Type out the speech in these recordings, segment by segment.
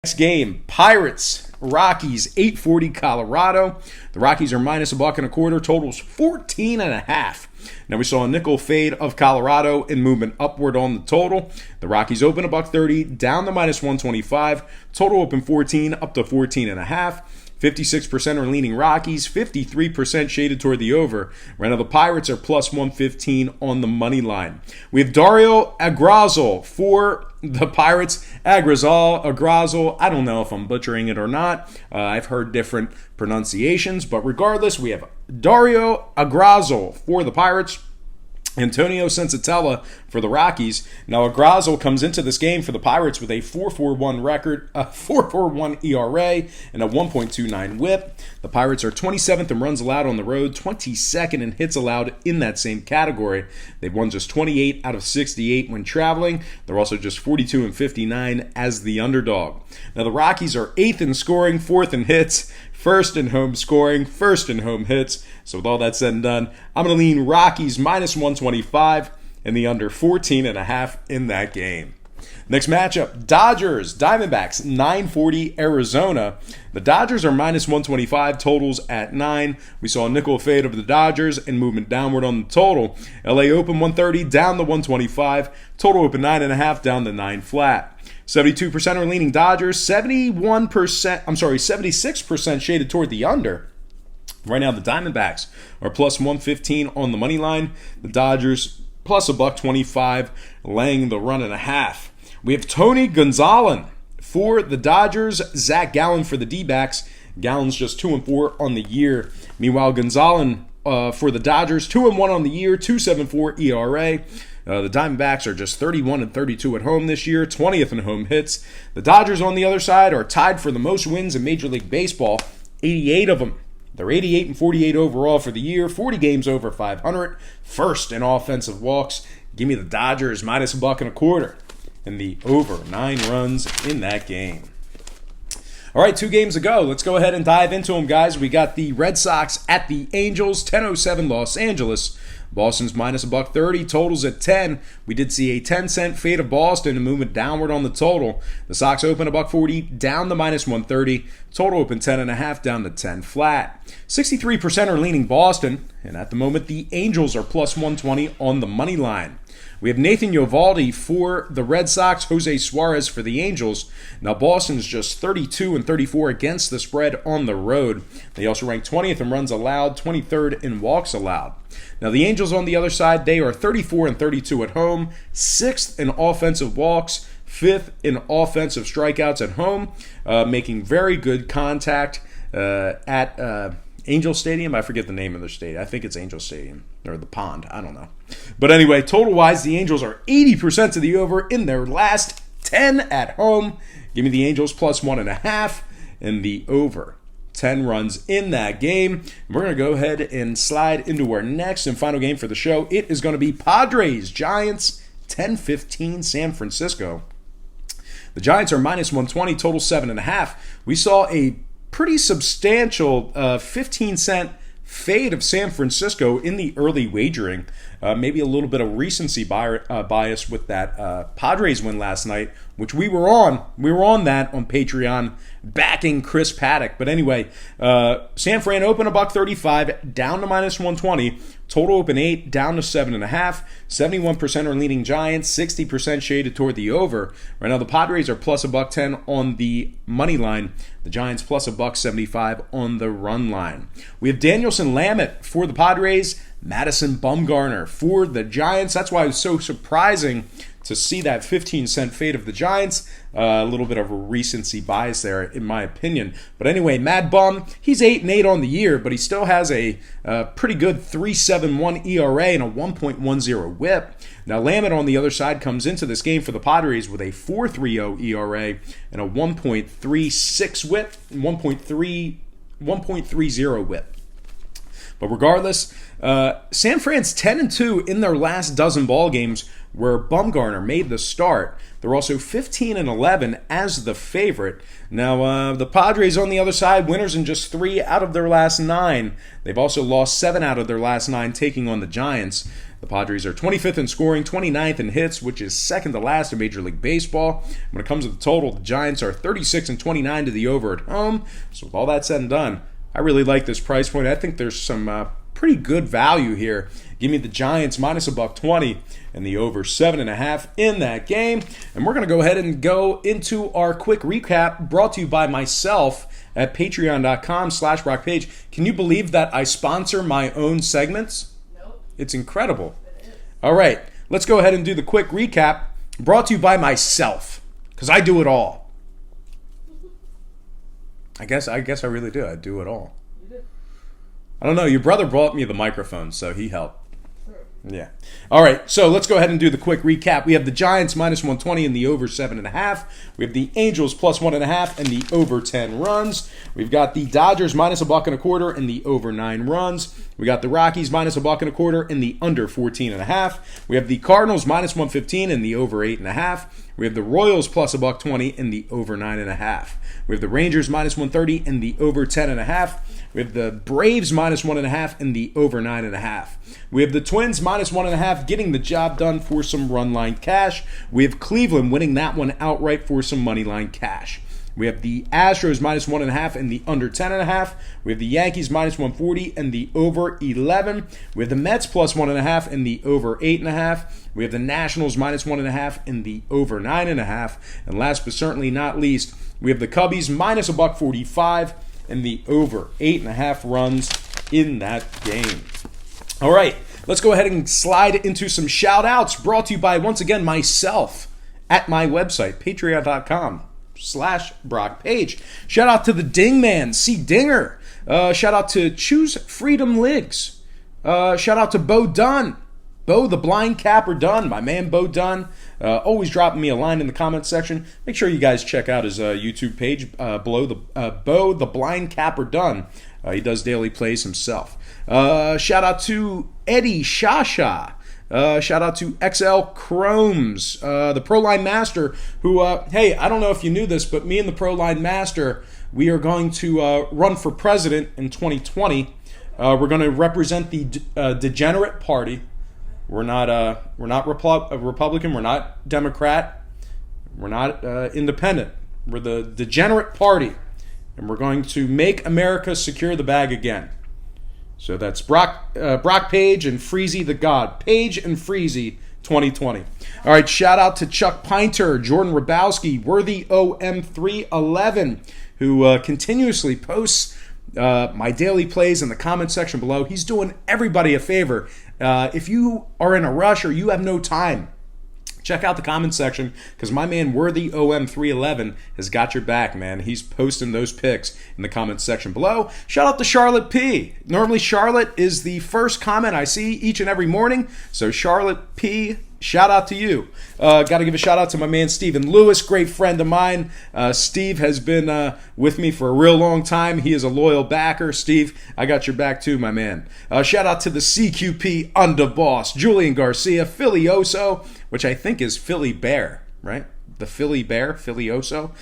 Next game, Pirates, Rockies, 840 Colorado. The Rockies are minus $1.25, totals 14.5. Now we saw a nickel fade of Colorado and movement upward on the total. The Rockies open $1.30, down to minus 125. Total open 14, up to 14.5. 56% are leaning Rockies, 53% shaded toward the over. Right now the Pirates are plus 115 on the money line. We have Dario Agrazal for the Pirates. Agrazal, I don't know if I'm butchering it or not. I've heard different pronunciations, but regardless, we have Dario Agrazal for the Pirates. Antonio Sensatella for the Rockies. Now, Agrazal comes into this game for the Pirates with a 4.41 record, a 4.41 ERA, and a 1.29 WHIP. The Pirates are 27th in runs allowed on the road, 22nd in hits allowed in that same category. They've won just 28 out of 68 when traveling. They're also just 42 and 59 as the underdog. Now, the Rockies are 8th in scoring, 4th in hits, 1st in home scoring, 1st in home hits. So with all that said and done, I'm going to lean Rockies minus 125 and the under 14.5 in that game. Next matchup, Dodgers, Diamondbacks, 940 Arizona. The Dodgers are minus 125, totals at 9. We saw a nickel fade of the Dodgers and movement downward on the total. LA open 130, down to 125. Total open 9.5, down to 9 flat. 72% are leaning Dodgers, 76% shaded toward the under. Right now, the Diamondbacks are plus 115 on the money line. The Dodgers plus $1.25, laying the run and a half. We have Tony Gonzalez for the Dodgers, Zach Gallen for the D-backs. Gallen's just 2-4 on the year. Meanwhile, Gonzalez for the Dodgers, 2-1 on the year, 2.74 ERA. The Diamondbacks are just 31 and 32 at home this year, 20th in home hits. The Dodgers, on the other side, are tied for the most wins in Major League Baseball, 88 of them. They're 88 and 48 overall for the year, 40 games over 500, first in offensive walks. Give me the Dodgers minus $1.25 and the over 9 runs in that game. All right, 2 games to go. Let's go ahead and dive into them, guys. We got the Red Sox at the Angels, 10:07 Los Angeles. Boston's minus $1.30, totals at 10. We did see a 10-cent fade of Boston and movement downward on the total. The Sox open $1.40, down to minus 130. Total open 10.5, down to 10 flat. 63% are leaning Boston, and at the moment the Angels are plus 120 on the money line. We have Nathan Eovaldi for the Red Sox, Jose Suarez for the Angels. Now, Boston's just 32 and 34 against the spread on the road. They also rank 20th in runs allowed, 23rd in walks allowed. Now, the Angels on the other side, they are 34 and 32 at home, 6th in offensive walks, 5th in offensive strikeouts at home, making very good contact at Angel Stadium. I forget the name of their stadium. I think it's Angel Stadium or the Pond. I don't know. But anyway, total-wise, the Angels are 80% to the over in their last 10 at home. Give me the Angels plus 1.5 and the over 10 runs in that game. We're going to go ahead and slide into our next and final game for the show. It is going to be Padres, Giants, 10:15 San Francisco. The Giants are minus 120, total 7.5. We saw a pretty substantial 15-cent fade of San Francisco in the early wagering. Maybe a little bit of recency bias with that Padres win last night, which we were on. We were on that on Patreon, backing Chris Paddock. But anyway, San Fran open $1.35, down to minus 120. Total open 8, down to 7.5. 71% are leaning Giants, 60% shaded toward the over. Right now, the Padres are plus $1.10 on the money line. The Giants plus $1.75 on the run line. We have Danielson Lamet for the Padres, Madison Bumgarner for the Giants. That's why it was so surprising to see that 15-cent fade of the Giants. A little bit of a recency bias there, in my opinion. But anyway, Mad Bum, he's 8-8 on the year, but he still has a pretty good 3.71 ERA and a 1.10 WHIP. Now, Lamet on the other side comes into this game for the Padres with a 4.30 ERA and a 1.36 WHIP, 1.30 WHIP. But regardless, San Fran's 10-2 in their last dozen ball games where Bumgarner made the start. They're also 15-11 as the favorite. Now, the Padres on the other side, winners in just 3 out of their last 9. They've also lost 7 out of their last 9, taking on the Giants. The Padres are 25th in scoring, 29th in hits, which is second to last in Major League Baseball. When it comes to the total, the Giants are 36-29 to the over at home. So with all that said and done, I really like this price point. I think there's some pretty good value here. Give me the Giants minus $1.20 and the over 7.5 in that game. And we're going to go ahead and go into our quick recap brought to you by myself at patreon.com/BrockPage. Can you believe that I sponsor my own segments? It's incredible. All right, let's go ahead and do the quick recap brought to you by myself, because I do it all. I guess I really do. I do it all. You do. I don't know. Your brother brought me the microphone, so he helped. Yeah. All right, so let's go ahead and do the quick recap. We have the Giants minus 120 and the over 7.5. We have the Angels plus 1.5 and the over 10 runs. We've got the Dodgers minus $1.25 and the over 9 runs. We got the Rockies minus $1.25 and the under 14.5. We have the Cardinals minus 115 and the over 8.5. We have the Royals plus $1.20 and the over 9.5. We have the Rangers minus 130 and the over 10.5. We have the Braves minus 1.5 and the over 9.5. We have the Twins minus 1.5 getting the job done for some run line cash. We have Cleveland winning that one outright for some money line cash. We have the Astros minus 1.5 and the under 10.5. We have the Yankees minus 140 and the over 11. We have the Mets plus 1.5 and the over 8.5. We have the Nationals minus 1.5 and the over 9.5. And last but certainly not least, we have the Cubbies minus $1.45 and the over 8.5 runs in that game. All right, let's go ahead and slide into some shout-outs brought to you by, once again, myself at my website, patreon.com/BrockPage. Shout out to the Dingman, C. Dinger. Shout out to Choose Freedom Ligs. Shout out to Bo Dunn. Bo, the blind capper Dunn, my man Bo Dunn, always dropping me a line in the comment section. Make sure you guys check out his YouTube page below Bo, the blind capper Dunn. He does daily plays himself. Shout out to Eddie Shasha. Shout out to XL Chromes, the Proline Master, who, hey, I don't know if you knew this, but me and the Proline Master, we are going to run for president in 2020. We're going to represent the Degenerate Party. We're not Republican. We're not Democrat. We're not independent. We're the Degenerate Party, and we're going to make America secure the bag again. So that's Brock Page and Freezy the God. Page and Freezy 2020. All right, shout out to Chuck Pinter, Jordan Rabowski, Worthy OM311, who continuously posts my daily plays in the comment section below. He's doing everybody a favor. If you are in a rush or you have no time, check out the comment section, because my man Worthy OM311 has got your back, man. He's posting those picks in the comment section below. Shout out to Charlotte P. Normally Charlotte is the first comment I see each and every morning. So Charlotte P., shout out to you. Got to give a shout out to my man Stephen Lewis, great friend of mine. Steve has been with me for a real long time. He is a loyal backer. Steve, I got your back too, my man. Shout out to the CQP underboss, Julian Garcia, Philly Oso, which I think is Philly Bear, right? The Philly Bear, Philly Oso.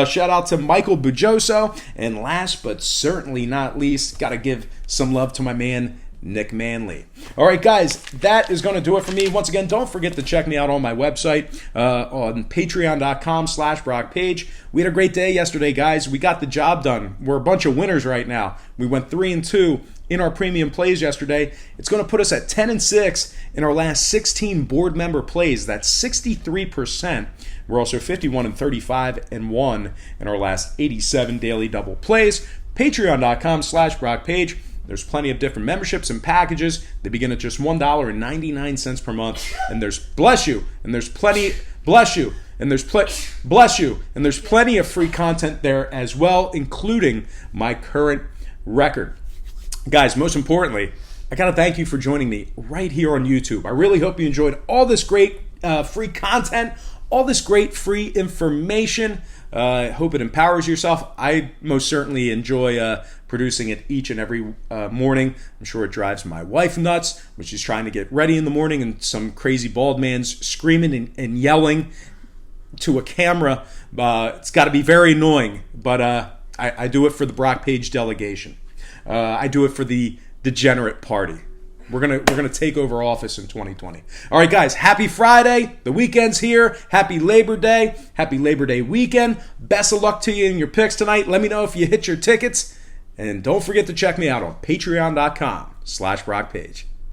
Shout out to Michael Bujoso. And last but certainly not least, got to give some love to my man Nick Manley. All right, guys, that is going to do it for me. Once again, don't forget to check me out on my website on patreon.com/BrockPage. We had a great day yesterday, guys. We got the job done. We're a bunch of winners right now. We went 3-2 in our premium plays yesterday. It's going to put us at 10-6 in our last 16 board member plays. That's 63%. We're also 51-35-1 in our last 87 daily double plays. Patreon.com/BrockPage. There's plenty of different memberships and packages. They begin at just $1.99 per month. And there's bless you, and there's plenty bless you, and there's bless you, and there's plenty of free content there as well, including my current record. Guys, most importantly, I got to thank you for joining me right here on YouTube. I really hope you enjoyed all this great free content, all this great free information. Hope it empowers yourself. I most certainly enjoy producing it each and every morning. I'm sure it drives my wife nuts when she's trying to get ready in the morning and some crazy bald man's screaming and yelling to a camera. It's got to be very annoying, but I do it for the Brock Page delegation. I do it for the degenerate party. We're gonna take over office in 2020. All right, guys. Happy Friday. The weekend's here. Happy Labor Day. Happy Labor Day weekend. Best of luck to you in your picks tonight. Let me know if you hit your tickets, and don't forget to check me out on Patreon.com/BrockPage.